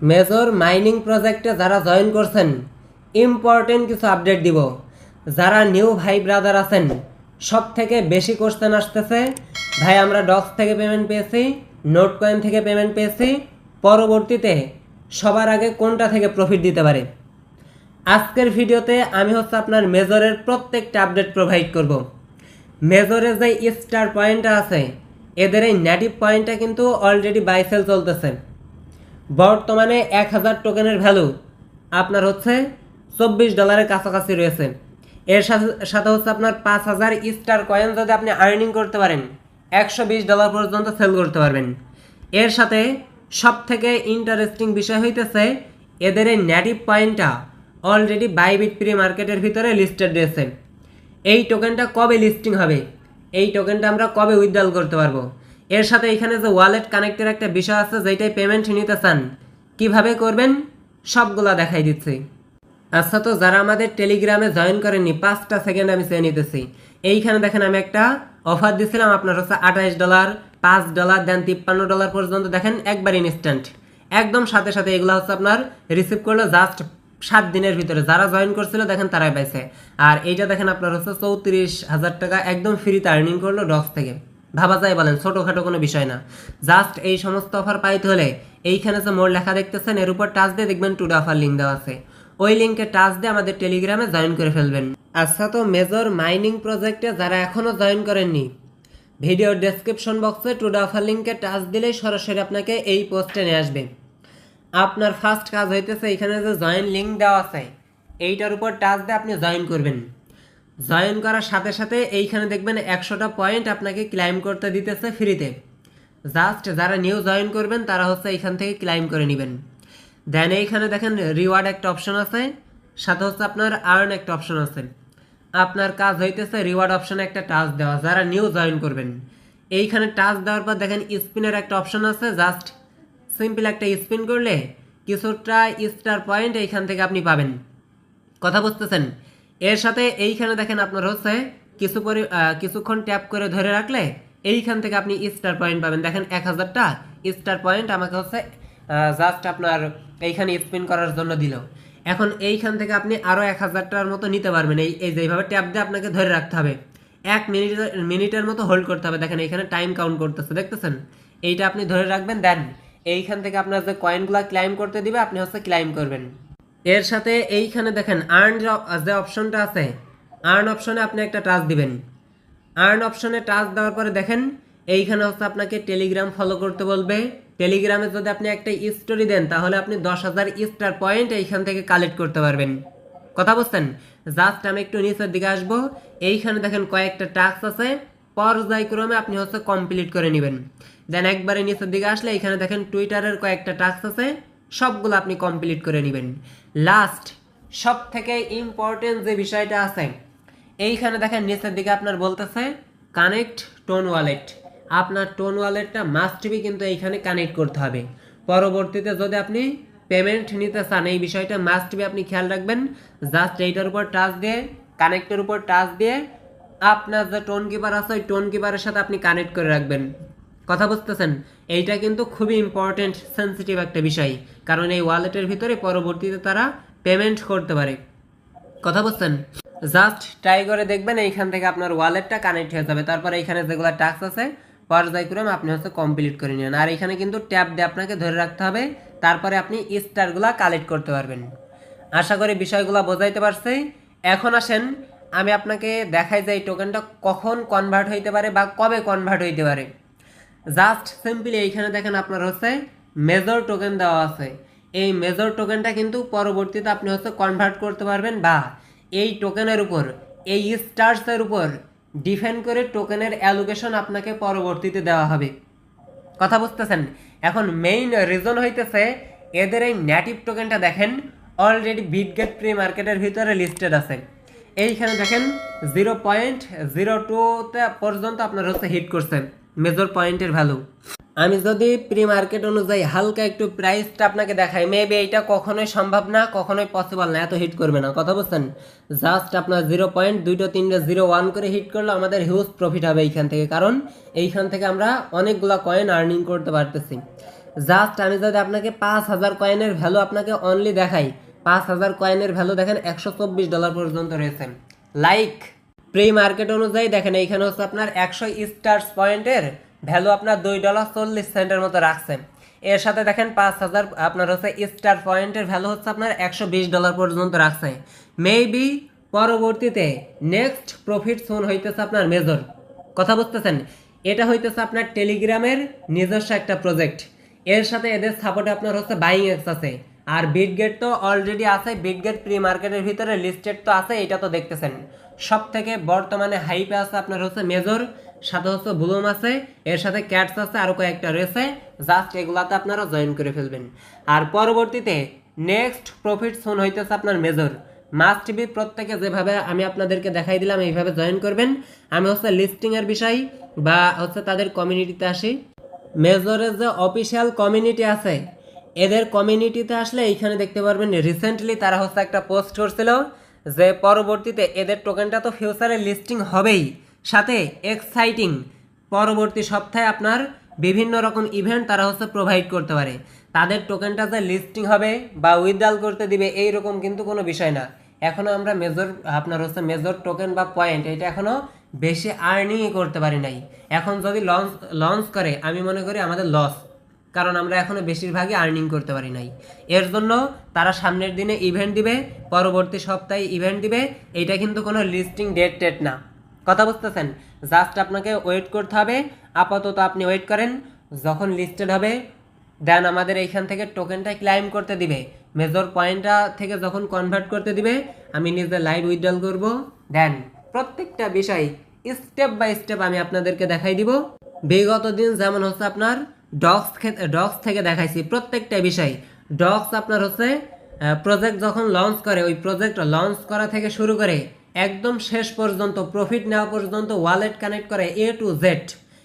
Major mining প্রজেক্টে যারা join করছেন ইম্পর্টেন্ট কিছু আপডেট দিব। যারা নিউ ভাই ব্রাদার আছেন সব থেকে বেশি কোশ্চেন আসতেছে, ভাই আমরা ডক্স থেকে পেমেন্ট পেয়েছি, নোট কয়েন থেকে পেমেন্ট পেয়েছি, পরবর্তীতে সবার আগে কোনটা থেকে প্রফিট দিতে পারে। আজকের ভিডিওতে আমি আপনার মেজরের প্রত্যেকটা আপডেট প্রোভাইড করব। মেজরের যে স্টার পয়েন্টটা আছে এদের এই নেটিভ পয়েন্টটা কিন্তু অলরেডি বাই সেল চলতেছে। বর্তমানে 1000 টোকেনের ভ্যালু আপনার $24 কাছাকাছি রয়েছে। এর সাথে আপনার 5000 স্টার কয়েন যদি আপনি আর্নিং করতে পারেন $120 পর্যন্ত সেল করতে পারবেন। এর সাথে সব থেকে ইন্টারেস্টিং বিষয় হইতেছে এদের এই নেটিভ পয়েন্টটা অলরেডি বাইবিট প্রি মার্কেটের ভিতরে লিস্টেড রয়েছে। এই টোকেনটা কবে লিস্টিং হবে, এই টোকেনটা আমরা কবে উইথড্রল করতে পারবো, এর সাথে এখানে যে ওয়ালেট কানেক্টের একটা বিষয় আছে যেটাই পেমেন্ট নিতে চান কিভাবে করবেন সবগুলা দেখাই দিচ্ছি। আচ্ছা, তো যারা আমাদের টেলিগ্রামে জয়েন করেননি 5টা সেকেন্ড আমি চেয়ে নিতেছি। এইখানে দেখেন আমি একটা অফার দিছিলাম আপনার $28, $5 দেন $53 পর্যন্ত, দেখেন একবার ইনস্ট্যান্ট একদম সাথে সাথে এগুলো আপনার রিসিভ করলো জাস্ট 7 দিনের ভিতরে। যারা জয়েন করছিল দেখেন তারাই পাইছে। আর এইটা দেখেন আপনার 34,000 টাকা একদম ফ্রিতে আর্নিং করলো ডক্স থেকে। ভাবা যায় বলেন, ছোটোখাটো কোনো বিষয় না। জাস্ট এই সমস্ত অফার পাইতে হলে এইখানে যে মোর লেখা দেখতেছেন এর উপর টাচ দিয়ে দেখবেন টুডে অফার লিঙ্ক দেওয়া আছে, ওই লিঙ্কে টাচ দিয়ে আমাদের টেলিগ্রামে জয়েন করে ফেলবেন। আচ্ছা, তো মেজর মাইনিং প্রজেক্টে যারা এখনও জয়েন করেননি ভিডিওর ডেসক্রিপশন বক্সে টুডে অফার লিঙ্কে টাচ দিলেই সরাসরি আপনাকে এই পোস্টে নিয়ে আসবে। আপনার ফার্স্ট কাজ হইতেছে এখানে যে জয়েন লিঙ্ক দেওয়া আছে এইটার উপর টাচ দিয়ে আপনি জয়েন করবেন। জয়েন করার সাথে সাথে এইখানে দেখবেন 100টা পয়েন্ট আপনাকে ক্লাইম করতে দিতেছে ফ্রিতে। জাস্ট যারা নিউ জয়েন করবেন তারা এইখান থেকে ক্লাইম করে নেবেন। দেন এইখানে দেখেন রিওয়ার্ড একটা অপশন আছে, সাথে আপনার আর্ন একটা অপশন আছে। আপনার কাজ হইতেছে রিওয়ার্ড অপশনে একটা টাচ দেওয়া যারা নিউ জয়েন করবেন। এইখানে টাচ দেওয়ার পর দেখেন স্পিনের একটা অপশন আছে, জাস্ট সিম্পল একটা স্পিন করলে কিছুটা স্টার পয়েন্ট এইখান থেকে আপনি পাবেন। কথা বুঝতেছেন? এর সাথে এইখানে দেখেন আপনার কিছুক্ষণ ট্যাপ করে ধরে রাখলে এইখান থেকে আপনি স্টার পয়েন্ট পাবেন। দেখেন 1000টা স্টার পয়েন্ট আমাকে জাস্ট আপনার এইখানে স্পিন করার জন্য দিল। এখন এইখান থেকে আপনি আরও 1000টার মতো নিতে পারবেন। এই যেভাবে ট্যাপ দিয়ে আপনাকে ধরে রাখতে হবে, 1 মিনিটের মতো হোল্ড করতে হবে। দেখেন এইখানে টাইম কাউন্ট করতেছে, দেখতেছেন? এইটা আপনি ধরে রাখবেন, দেন এইখান থেকে আপনার যে কয়েনগুলো ক্লাইম করতে দিবে আপনি ক্লাইম করবেন। এর সাথে এইখানে দেখেন আর্ন যে অপশনটা আছে, আর্ন অপশনে আপনি একটা টাচ দিবেন। আর্ন অপশনে টাচ দেওয়ার পরে দেখেন এইখানে আপনাকে টেলিগ্রাম ফলো করতে বলবে। টেলিগ্রামে যদি আপনি একটা স্টোরি দেন তাহলে আপনি 10,000 স্টার পয়েন্ট এইখান থেকে কালেক্ট করতে পারবেন। কথা বুঝছেন? জাস্ট আমি একটু নিচের দিকে আসবো, এইখানে দেখেন কয়েকটা টাস্ক আছে, পর্যায়ক্রমে আপনি কমপ্লিট করে নেবেন। দেন একবারে নিচের দিকে আসলে এইখানে দেখেন টুইটারের কয়েকটা টাস্ক আছে, সবগুলো আপনি কমপ্লিট করে নেবেন। লাস্ট সব থেকে ইম্পর্টেন্ট যে বিষয়টা আছে এইখানে দেখেন নিচের দিকে আপনার বলতেছে কানেক্ট টোন ওয়ালেট। আপনার টোন ওয়ালেটটা মাস্ট বি কিন্তু এইখানে কানেক্ট করতে হবে। পরবর্তীতে যদি আপনি পেমেন্ট নিতে চান এই বিষয়টা মাস্ট বি আপনি খেয়াল রাখবেন। জাস্ট এইটার উপর টাচ দিয়ে কানেক্টের উপর টাচ দিয়ে আপনার যে টোন কিপার আছে ওই টোন কিপারের সাথে আপনি কানেক্ট করে রাখবেন। কথা বুঝতেছেন? এইটা কিন্তু খুবই ইম্পর্টেন্ট সেন্সিটিভ একটা বিষয়, কারণ এই ওয়ালেটের ভিতরে পরবর্তীতে তারা পেমেন্ট করতে পারে। কথা বুঝছেন? জাস্ট ট্রাই করে দেখবেন, এইখান থেকে আপনার ওয়ালেটটা কানেক্ট হয়ে যাবে। তারপর এইখানে যেগুলো টাস্ক আছে পর্যায়ক্রমে আপনি কমপ্লিট করে নেন। আর এখানে কিন্তু ট্যাপ দিয়ে আপনাকে ধরে রাখতে হবে, তারপরে আপনি স্টারগুলা কালেক্ট করতে পারবেন। আশা করি বিষয়গুলো বোঝাইতে পারছি। এখন আসেন আমি আপনাকে দেখাই যে এই টোকেনটা কখন কনভার্ট হইতে পারে বা কবে কনভার্ট হইতে পারে। জাস্ট সিম্পলি এইখানে দেখেন আপনার মেজর টোকেন দেওয়া আছে। এই মেজর টোকেনটা কিন্তু পরবর্তীতে আপনি কনভার্ট করতে পারবেন, বা এই টোকেনের উপর এই স্টার্সের উপর ডিপেন্ড করে টোকেনের অ্যালোকেশন আপনাকে পরবর্তীতে দেওয়া হবে। কথা বুঝতেছেন? এখন মেইন রিজন হইতেছে এদের এই নেটিভ টোকেনটা দেখেন অলরেডি বিটগেট প্রি মার্কেটের ভিতরে লিস্টেড আছে। এইখানে দেখেন 0.02 পর্যন্ত আপনার হিট করছে মেজর পয়েন্টের ভ্যালু। আমি যদি প্রি মার্কেট অনুযায়ী হালকা একটু প্রাইসটা আপনাকে দেখাই, মেবি এইটা কখনোই সম্ভব না, কখনোই পসিবল না, এত হিট করবে না। কথা বলছেন? জাস্ট আপনার 0.2-3-0-1 করে হিট করলে আমাদের হিউজ প্রফিট হবে এইখান থেকে, কারণ এইখান থেকে আমরা অনেকগুলা কয়েন আর্নিং করতে পারতেছি। জাস্ট আমি যদি আপনাকে 5,000 কয়েনের ভ্যালু আপনাকে অনলি দেখাই, 5,000 কয়েনের ভ্যালু দেখেন $124 পর্যন্ত রয়েছে। লাইক প্রি মার্কেট অনুযায়ী দেখেন এইখানে হচ্ছে আপনার 100 স্টার্স পয়েন্টের ভ্যালু আপনার $2.40 মতো রাখছে। এর সাথে দেখেন 5,000 আপনার হচ্ছে স্টার পয়েন্টের ভ্যালু হচ্ছে আপনার $120 পর্যন্ত রাখছে। মেবি পরবর্তীতে নেক্সট প্রফিট সোন হইতেছে আপনার মেজর। কথা বুঝতেছেন? এটা হইতেছে আপনার টেলিগ্রামের নিজস্ব একটা প্রজেক্ট। এর সাথে এদের সাপোর্টে আপনার হচ্ছে বাইং এক্স আছে। আর বিটগেট তো অলরেডি আছে, বিটগেট প্রি মার্কেটের ভিতরে লিস্টেড তো আছে, এটা তো দেখতেছেন। সব থেকে বর্তমানে হাইপে আছে আপনার হচ্ছে মেজর, সাথে হচ্ছে ব্লুম আছে, এর সাথে ক্যাটস আছে, আরও কয়েকটা রয়েছে। জাস্ট এগুলাতে আপনারা জয়েন করে ফেলবেন। আর পরবর্তীতে নেক্সট প্রফিট সোন হইতেছে আপনার মেজর। মাস্ট বি প্রত্যেকে যেভাবে আমি আপনাদেরকে দেখাই দিলাম এইভাবে জয়েন করবেন। আমি হচ্ছে লিস্টিংয়ের বিষয় বা হচ্ছে তাদের কমিউনিটিতে আসি। মেজরের যে অফিসিয়াল কমিউনিটি আছে, এদের কমিউনিটিতে আসলে এইখানে দেখতে পারবেন রিসেন্টলি তারা হচ্ছে একটা পোস্ট করছিল যে পরবর্তীতে এদের টোকেনটা তো ফিউচারে লিস্টিং হবেই, সাথে এক্সাইটিং পরবর্তী সপ্তাহে আপনার বিভিন্ন রকম ইভেন্ট তারা হচ্ছে প্রোভাইড করতে পারে। তাদের টোকেনটা যে লিস্টিং হবে বা উইথড্রল করতে দিবে এইরকম কিন্তু কোনো বিষয় না। এখনও আমরা মেজর আপনার হচ্ছে মেজর টোকেন বা পয়েন্ট এটা এখনও বেশি আর্নিংই করতে পারি নাই। এখন যদি লঞ্চ করে আমি মনে করি আমাদের লস, কারণ আমরা এখনো বেশিরভাগই আর্নিং করতে পারি নাই। এর জন্য তারা সামনের দিনে ইভেন্ট দিবে, পরবর্তী সপ্তাহে ইভেন্ট দিবে। এইটা কিন্তু কোনো লিস্টিং ডেট না। কথা বুঝতেছেন? জাস্ট আপনাকে ওয়েট করতে হবে। আপাতত আপনি ওয়েট করেন, যখন লিস্টেড হবে দেন আমাদের এইখান থেকে টোকেনটা ক্লাইম করতে দিবে, মেজর পয়েন্টটা থেকে যখন কনভার্ট করতে দিবে আমি নিজে লাইভ উইথড্রল করব। দেন প্রত্যেকটা বিষয় স্টেপ বাই স্টেপ আমি আপনাদেরকে দেখাই দিব। বিগত দিন যেমন হচ্ছে আপনার ডক্স থেকে দেখাইছি প্রত্যেকটা বিষয়। ডক্স আপনার হচ্ছে প্রজেক্ট যখন লঞ্চ করে, ওই প্রজেক্ট লঞ্চ করা থেকে শুরু করে একদম শেষ পর্যন্ত প্রফিট নেওয়া পর্যন্ত ওয়ালেট কানেক্ট করে A to Z,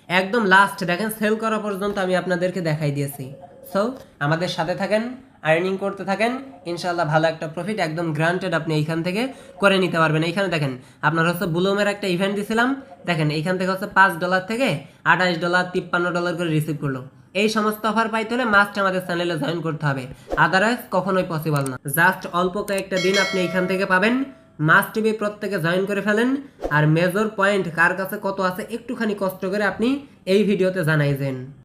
একদম লাস্ট দেখেন সেল করা পর্যন্ত আমি আপনাদেরকে দেখাই দিয়েছি। সো আমাদের সাথে থাকেন, আর্নিং করতে থাকেন, ইনশাল্লাহ ভালো একটা প্রফিট একদম গ্রান্টেড আপনি এইখান থেকে করে নিতে পারবেন। এইখানে দেখেন আপনার হচ্ছে ব্লুমের একটা ইভেন্ট দিছিলাম, দেখেন এইখান থেকে হচ্ছে $5 থেকে $28 $53 করে রিসিভ করলো। এই সমস্ত অফার পাইতে হলে মাস্ট আমাদের চ্যানেলে জয়েন করতে হবে, আদারওয়াইজ কখনোই পসিবল না। জাস্ট অল্প কয়েকটা দিন আপনি এইখান থেকে পাবেন। মাস্ট বি প্রত্যেকে জয়েন করে ফেলেন। আর মেজর পয়েন্ট কার কাছে কত আছে একটুখানি কষ্ট করে আপনি এই ভিডিওতে জানাই দেন।